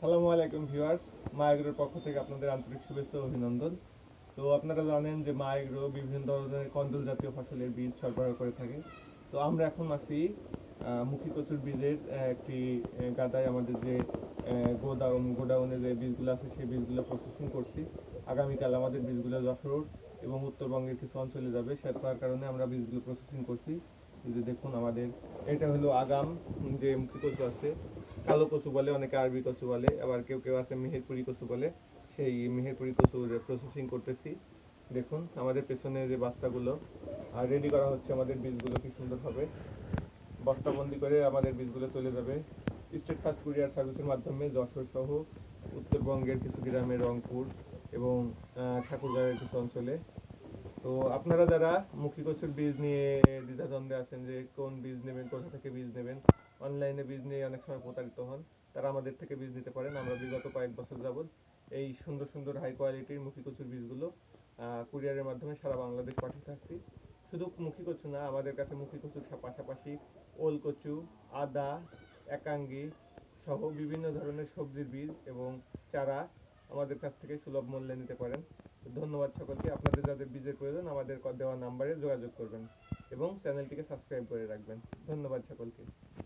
সালামু আলাইকুম ভিউয়ার্স, মা এগ্রোর পক্ষ থেকে আপনাদের আন্তরিক শুভেচ্ছা ও অভিনন্দন। তো আপনারা জানেন যে মা এগ্রো বিভিন্ন ধরনের কন্ডল জাতীয় ফসলের বীজ সরবরাহ করে থাকে। তো আমরা এখন আছি মুখী কচুর বীজের একটি গাদায় আমাদের যে গোডাউনে যে বীজগুলো আছে সেই বীজগুলো প্রসেসিং করছি। আগামীকাল আমাদের বীজগুলো যশোর এবং উত্তরবঙ্গের কিছু অঞ্চলে যাবে, তার কারণে আমরা বীজগুলো প্রসেসিং করছি। এই যে দেখুন, আমাদের এটা হলো আগাম যে মুখী কচু আছে, কালো কচু বলে, অনেকে আরবি কচু বলে, আবার কেউ কেউ আছে মেহেরপুরি কচু বলে। সেই মেহেরপুরি কচুর প্রসেসিং করতেছি। দেখুন আমাদের পেছনে যে বাস্তাগুলো রেডি করা হচ্ছে, আমাদের বীজগুলো কি সুন্দর হবে। বস্তাবন্দি করে আমাদের বীজগুলো চলে যাবে স্টেট ফাস্ট কুরিয়ার সার্ভিসের মাধ্যমে যশোর সহ উত্তরবঙ্গের কিছু গ্রামে, রংপুর এবং ঠাকুরগাঁওয়ের কিছু অঞ্চলে। তো আপনারা যারা মুখী কচুর বীজ নিয়ে দ্বিধাদ্বন্দ্বে আছেন যে কোন বীজ নেবেন, কোথা থেকে বীজ নেবেন, অনলাইনে বীজ নিয়ে অনেক সময় প্রতারিত হন, তারা আমাদের থেকে বীজ নিতে পারেন। আমরা বিগত কয়েক বছর যাবৎ এই সুন্দর সুন্দর হাই কোয়ালিটির মুখী কচুর বীজগুলো কুরিয়ারের মাধ্যমে সারা বাংলাদেশ পাঠিয়ে থাকছি। শুধু মুখী কচু না, আমাদের কাছে মুখী কচুর পাশাপাশি ওল কচু, আদা, একাঙ্গি সহ বিভিন্ন ধরনের সবজির বীজ এবং চারা আমাদের কাছ থেকে সুলভ মূল্যে নিতে পারেন। ধন্যবাদ সকলকে। আপনাদের যাদের বীজের প্রয়োজন আমাদের দেওয়া নাম্বারে যোগাযোগ করবেন এবং চ্যানেলটিকে সাবস্ক্রাইব করে রাখবেন। ধন্যবাদ সকলকে।